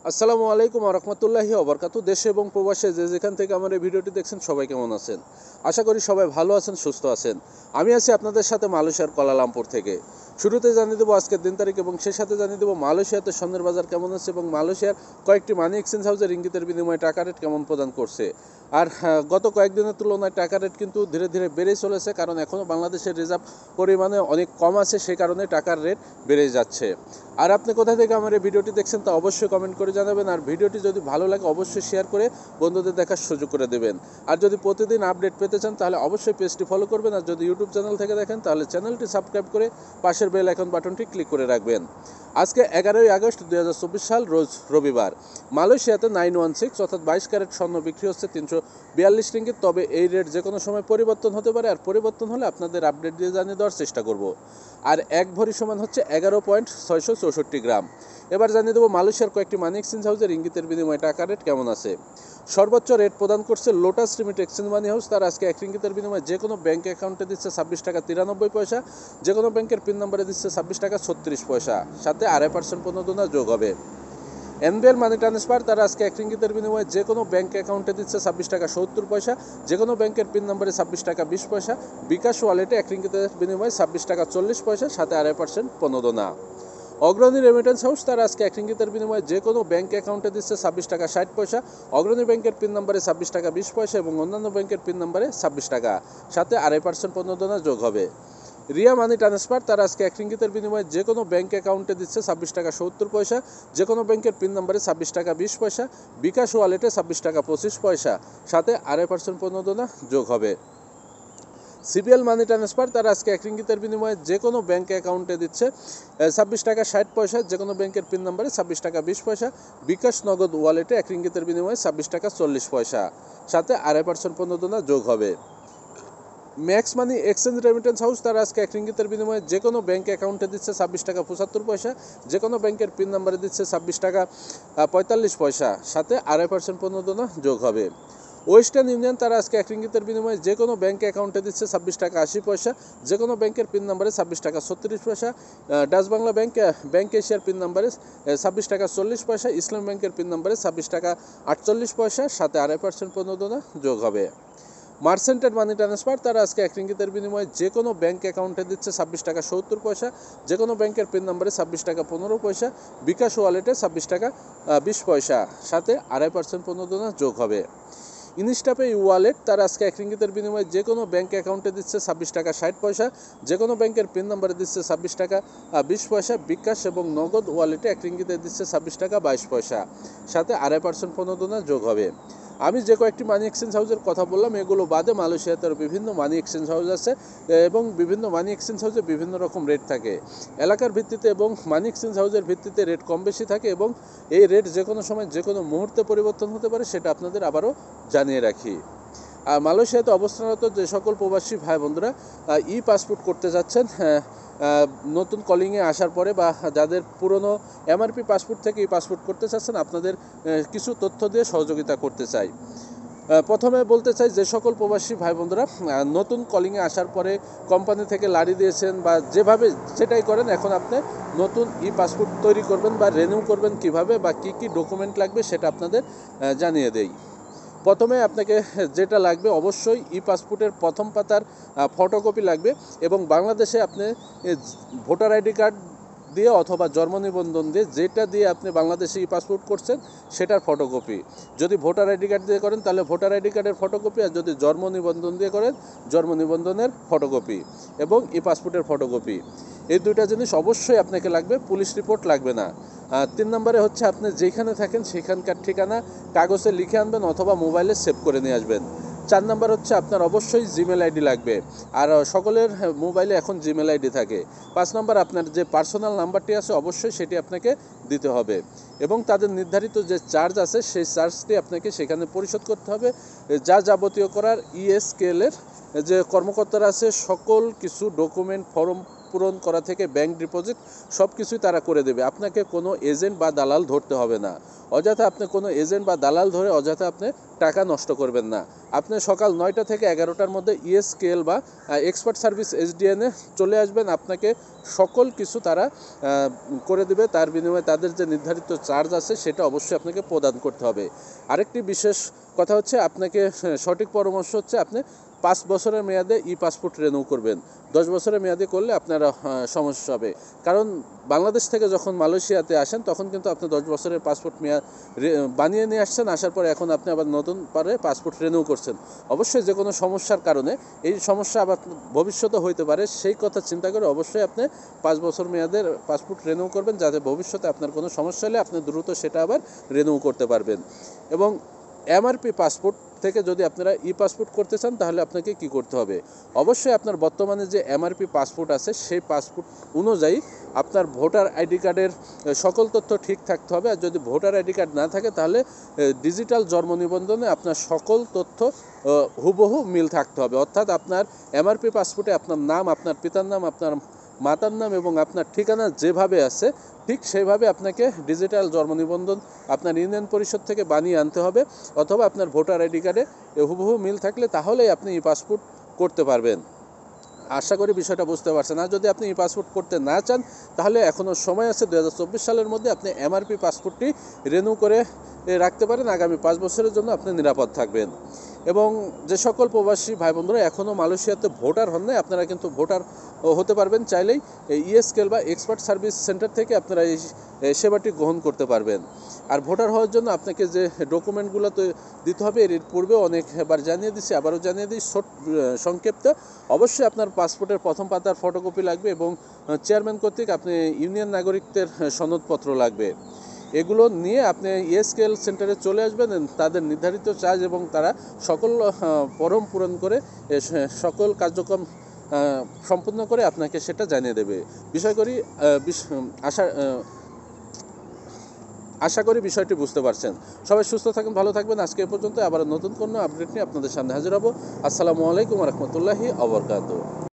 আসসালামু আলাইকুম ওয়া রাহমাতুল্লাহি ওয়া বারাকাতুহু। দেশে এবং প্রবাসে যে যেখান থেকে আমার এই ভিডিওটি দেখছেন সবাই কেমন আছেন? আশা করি সবাই ভালো আছেন, সুস্থ আছেন। আমি আছি আপনাদের সাথে মালয়েশিয়ার কুয়ালালামপুর থেকে। শুরুতে জানিয়ে দেবো আজকের দিন তারিখ এবং সেই সাথে জানিয়ে দেবো মালয়েশিয়াতে স্বর্ণের বাজার কেমন আছে এবং মালয়েশিয়ার কয়েকটি মানি এক্সচেঞ্জ হাউসে রিঙ্গিতের বিনিময়ে টাকা রেট কেমন প্রদান করছে। আর গত কয়েকদিনের তুলনায় টাকা রেট কিন্তু ধীরে ধীরে বেড়েই চলেছে, কারণ এখনও বাংলাদেশের রিজার্ভ পরিমাণে অনেক কম আছে, সেই কারণে টাকার রেট বেড়ে যাচ্ছে। আর আপনি কোথা থেকে আমার এই ভিডিওটি দেখছেন তা অবশ্যই কমেন্ট করে জানাবেন। আর ভিডিওটি যদি ভালো লাগে অবশ্যই শেয়ার করে বন্ধুদের দেখার সুযোগ করে দেবেন। আর যদি প্রতিদিন আপডেট পেতে চান তাহলে অবশ্যই পেজটি ফলো করবেন। আর যদি ইউটিউব চ্যানেল থেকে দেখেন তাহলে চ্যানেলটি সাবস্ক্রাইব করে পাশের বেল আইকন বাটনটি ক্লিক করে রাখবেন। আজকে 11ই আগস্ট 2024 সাল, রোজ রবিবার। মালয়েশিয়াতে 916 অর্থাৎ 22 ক্যারেট স্বর্ণ বিক্রি হচ্ছে 342 রিঙ্গিত। তবে এই রেট যে কোনো সময় পরিবর্তন হতে পারে, আর পরিবর্তন হলে আপনাদের আপডেট দিয়ে জানিয়ে দেওয়ার চেষ্টা করব। আর এক ভরি সমান হচ্ছে 11.664 গ্রাম। এবার জানিয়ে দেবো মালয়েশিয়ার কয়েকটি মানি এক্সচেঞ্জ হাউসের রিঙ্গিতের বিনিময়ে টাকা রেট কেমন আছে। সর্বোচ্চ রেট প্রদান করছে লোটাস রিমিট এক্সচেঞ্জ মানি হাউস। তার আজকে এক রিঙ্গিতের বিনিময়ে যে কোনো ব্যাঙ্ক অ্যাকাউন্টে দিচ্ছে 26 টাকা 93 পয়সা, যে কোনো ব্যাংকের পিন নম্বরে দিচ্ছে 26 টাকা 36 পয়সা, সাথে 2.5% প্রণোদনা যোগ হবে। এনবিএল মানি ট্রান্সফার তার আজকে এক রিঙ্গিতের বিনিময়ে যে কোনো ব্যাঙ্ক অ্যাকাউন্টে দিচ্ছে 26 টাকা 70 পয়সা, যে কোনো ব্যাংকের পিন নম্বরে 26 টাকা 20 পয়সা, বিকাশ ওয়ালেটে এক রিঙ্গিতের বিনিময়ে 26 টাকা 40 পয়সা, সাথে 2.5% প্রণোদনা। অগ্রণী রেমিটেন্স হাউস তার আজকে এক রিঙ্গিতের বিনিময়ে যে কোনো ব্যাঙ্ক অ্যাকাউন্টে দিচ্ছে 26 টাকা 60 পয়সা, অগ্রণী ব্যাংকের পিন নম্বরে 26 টাকা 20 পয়সা এবং অন্যান্য ব্যাংকের পিন নম্বরে 26 টাকা, সাথে 2.5% প্রণোদনা যোগ হবে। রিয়া মানি ট্রান্সফার তার আজকে এক রিঙ্গিতের বিনিময়ে যে কোনো ব্যাঙ্ক অ্যাকাউন্টে দিচ্ছে 26 টাকা 70 পয়সা, যে কোনো ব্যাংকের পিন নম্বরে 26 টাকা 20 পয়সা, বিকাশ ওয়ালেটে 26 টাকা 25 পয়সা, সাথে 2.5% প্রণোদনা যোগ হবে। সিবিএল মানি ট্রান্সফার তার আজকে এক রিঙ্গিতের বিনিময়ে যে কোনো ব্যাঙ্ক অ্যাকাউন্টে দিচ্ছে 26 টাকা 60 পয়সা, যে কোনো ব্যাংকের পিন নম্বরে 26 টাকা 20 পয়সা, বিকাশ নগদ ওয়ালেটে এক রিঙ্গিতের বিনিময়ে 26 টাকা 40 পয়সা, সাথে 2.5% প্রণোদনা যোগ হবে। Max money exchange remittance house তার আজকে এক রিঙ্গিতের বিনিময়ে যে কোনো ব্যাঙ্ক অ্যাকাউন্টে দিচ্ছে 26 টাকা 75 পয়সা, যে কোনো ব্যাংকের পিন নম্বরে দিচ্ছে 26 টাকা 45 পয়সা, সাথে 2.5% প্রণোদনা যোগ হবে। ওয়েস্টার্ন ইউনিয়ন তারা আজকে এক রিঙ্গিতের বিনিময়ে যে কোনো ব্যাঙ্ক অ্যাকাউন্টে দিচ্ছে 26 টাকা 80 পয়সা, যে কোনো ব্যাংকের পিন নম্বরে 26 টাকা 36 পয়সা, ডাচ বাংলা ব্যাংক এশিয়ার পিন নম্বরে 26 টাকা 40 পয়সা, ইসলাম ব্যাংকের পিন নম্বরে 26 টাকা 48 পয়সা, সাথে 2.5% প্রণোদনা যোগ হবে। মার্সেন্টেড মানি ট্রান্সফার তারা আজকে এক রিঙ্গিতের বিনিময়ে যে কোনো ব্যাঙ্ক অ্যাকাউন্টে দিচ্ছে 26 টাকা 70 পয়সা, যে কোনো ব্যাংকের পিন নম্বরে 26 টাকা 15 পয়সা, বিকাশ ওয়ালেটে 26 টাকা 20 পয়সা, সাথে 2.5% প্রণোদনা যোগ হবে। ইনস্টাপে ওয়ালেট তার আজকে এক রিঙ্গিতের বিনিময়ে যে কোনো ব্যাঙ্ক অ্যাকাউন্টে দিচ্ছে 26 টাকা 60 পয়সা, যে কোনো ব্যাংকের পিন নম্বরে দিচ্ছে 26 টাকা 20 পয়সা, বিকাশ এবং নগদ ওয়ালেটে এক রিঙ্গিতে দিচ্ছে 26 টাকা 22 পয়সা, সাথে 2.5% প্রণোদনা যোগ হবে। আমি যে কয়েকটি মানি এক্সচেঞ্জ হাউসের কথা বললাম এগুলো বাদে মালয়েশিয়াতে বিভিন্ন মানি এক্সচেঞ্জ হাউস আছে এবং বিভিন্ন মানি এক্সচেঞ্জ হাউসে বিভিন্ন রকম রেট থাকে। এলাকার ভিত্তিতে এবং মানি এক্সচেঞ্জ হাউসের ভিত্তিতে রেট কম বেশি থাকে এবং এই রেট যে কোনো সময় যে কোনো মুহূর্তে পরিবর্তন হতে পারে, সেটা আপনাদের আবারও জানিয়ে রাখি। আর মালয়েশিয়াতে অবস্থানরত যে সকল প্রবাসী ভাই বন্ধুরা ই পাসপোর্ট করতে যাচ্ছেন নতুন কলিংয়ে আসার পরে, বা যাদের পুরনো এমআরপি পাসপোর্ট থেকে ই পাসপোর্ট করতে চাচ্ছেন, আপনাদের কিছু তথ্য দিয়ে সহযোগিতা করতে চাই। প্রথমে বলতে চাই, যে সকল প্রবাসী ভাই বন্ধুরা নতুন কলিংয়ে আসার পরে কোম্পানি থেকে লাড়ি দিয়েছেন বা যেভাবে যেটাই করেন, এখন আপনি নতুন ই পাসপোর্ট তৈরি করবেন বা রিনিউ করবেন কিভাবে বা কী কী ডকুমেন্ট লাগবে সেটা আপনাদের জানিয়ে দেই। প্রথমে আপনাকে যেটা লাগবে, অবশ্যই ই পাসপোর্টের প্রথম পাতার ফটোকপি লাগবে এবং বাংলাদেশে আপনি ভোটার আইডি কার্ড দিয়ে অথবা জন্ম নিবন্ধন দিয়ে, যেটা দিয়ে আপনি বাংলাদেশে ই পাসপোর্ট করছেন সেটার ফটোকপি। যদি ভোটার আইডি কার্ড দিয়ে করেন তাহলে ভোটার আইডি কার্ডের ফটোকপি, আর যদি জন্ম নিবন্ধন দিয়ে করেন জন্ম নিবন্ধনের ফটোকপি এবং ই পাসপোর্টের ফটোকপি। এই দুইটা জিনিস অবশ্যই আপনাকে লাগবে, পুলিশ রিপোর্ট লাগবে না। 3 নম্বরে হচ্ছে আপনি যেখানে থাকেন সেখানকার ঠিকানা কাগজে লিখে আনবেন অথবা মোবাইলে সেভ করে নিয়ে আসবেন। 4 নম্বর হচ্ছে আপনার অবশ্যই জিমেল আইডি লাগবে, আর সকলের মোবাইলে এখন জিমেল আইডি থাকে। 5 নম্বর আপনার যে পার্সোনাল নাম্বারটি আছে অবশ্যই সেটি আপনাকে দিতে হবে এবং তাদের নির্ধারিত যে চার্জ আছে সেই চার্জটি আপনাকে সেখানে পরিশোধ করতে হবে। যা যাবতীয় করার ইএসকেএলের যে কর্মকর্তারা আছে সকল কিছু ডকুমেন্ট ফর্ম পূরণ করা থেকে ব্যাংক ডিপোজিট সব কিছুই তারা করে দেবে। আপনাকে কোনো এজেন্ট বা দালাল ধরতে হবে না। অযথা আপনি কোনো এজেন্ট বা দালাল ধরে অযথা আপনি টাকা নষ্ট করবেন না। আপনি সকাল 9টা থেকে 11টার মধ্যে ইএসকেএল বা এক্সপার্ট সার্ভিস এসডিএনে চলে আসবেন। আপনাকে সকল কিছু তারা করে দেবে। তার বিনিময়ে তাদের যে নির্ধারিত চার্জ আছে সেটা অবশ্যই আপনাকে প্রদান করতে হবে। আরেকটি বিশেষ কথা হচ্ছে, আপনাকে সঠিক পরামর্শ হচ্ছে আপনি 5 বছরের মেয়াদে পাসপোর্ট রিনিউ করবেন। 10 বছরের মেয়াদে করলে আপনার সমস্যা হবে। কারণ বাংলাদেশ থেকে যখন মালয়েশিয়াতে আসেন তখন কিন্তু আপনি 10 বছরের পাসপোর্ট মেয়াদ বানিয়ে নিয়ে আসছেন, আসার পরে এখন আপনি আবার নতুন পারে পাসপোর্ট রিনিউ করছেন। অবশ্যই যে কোনো সমস্যার কারণে এই সমস্যা আবার ভবিষ্যতে হইতে পারে, সেই কথা চিন্তা করে অবশ্যই আপনি 5 বছর মেয়াদের পাসপোর্ট রিনিউ করবেন, যাতে ভবিষ্যতে আপনার কোনো সমস্যা হলে আপনি দ্রুত সেটা আবার রিনিউ করতে পারবেন। এবং এমআরপি পাসপোর্ট থেকে যদি আপনারা পাসপোর্ট করতে চান তাহলে আপনাকে কি করতে হবে, অবশ্যই আপনার বর্তমানে যে এমআরপি পাসপোর্ট আছে সেই পাসপোর্ট অনুযায়ী আপনার ভোটার আইডি কার্ডের সকল তথ্য ঠিক থাকতে হবে। আর যদি ভোটার আইডি কার্ড না থাকে তাহলে ডিজিটাল জন্ম নিবন্ধনে আপনার সকল তথ্য হুবহু মিল থাকতে হবে। অর্থাৎ আপনার এমআরপি পাসপোর্টে আপনার নাম, আপনার পিতার নাম, আপনার মাতার নাম এবং আপনার ঠিকানা যেভাবে আছে ঠিক সেইভাবে আপনাকে ডিজিটাল জন্ম নিবন্ধন আপনার ইউনিয়ন পরিষদ থেকে বানিয়ে আনতে হবে, অথবা আপনার ভোটার আইডি কার্ডে হুবহু মিল থাকলে তাহলেই আপনি পাসপোর্ট করতে পারবেন। আশা করি বিষয়টা বুঝতে পারছেন। আর যদি আপনি পাসপোর্ট করতে না চান তাহলে এখনও সময় আছে। 2024 সালের মধ্যে আপনি এমআরপি পাসপোর্টটি রিনিউ করে রাখতে পারেন। আগামী 5 বছরের জন্য আপনি নিরাপদ থাকবেন। এবং যে সকল প্রবাসী ভাই বন্ধুরা এখনও মালয়েশিয়াতে ভোটার হন নাই, আপনারা কিন্তু ভোটার হতে পারবেন। চাইলেই ইএসকেএল বা এক্সপার্ট সার্ভিস সেন্টার থেকে আপনারা এই সেবাটি গ্রহণ করতে পারবেন। আর ভোটার হওয়ার জন্য আপনাকে যে ডকুমেন্টগুলো তো দিতে হবে এর পূর্বেও অনেকবার জানিয়ে দিচ্ছি, আবারও জানিয়ে দিই সংক্ষিপ্ত। অবশ্যই আপনার পাসপোর্টের প্রথম পাতার ফটোকপি লাগবে এবং চেয়ারম্যান কর্তৃক আপনি ইউনিয়ন নাগরিকদের সনদপত্র লাগবে। এগুলো নিয়ে আপনি ইএসকেএল সেন্টারে চলে আসবেন। তাদের নির্ধারিত চার্জ এবং তারা সকল ফরম পূরণ করে সকল কার্যক্রম সম্পূর্ণ করে আপনাকে সেটা জানিয়ে দেবে। আশা করি বিষয়টি বুঝতে পারছেন। সবাই সুস্থ থাকুন, ভালো থাকবেন। আজকে এ পর্যন্ত, আবার নতুন কোনো আপডেট নিয়ে আপনাদের সামনে হাজির হব। আসসালামু আলাইকুম ওয়া রাহমাতুল্লাহি ওয়া বারাকাতুহু।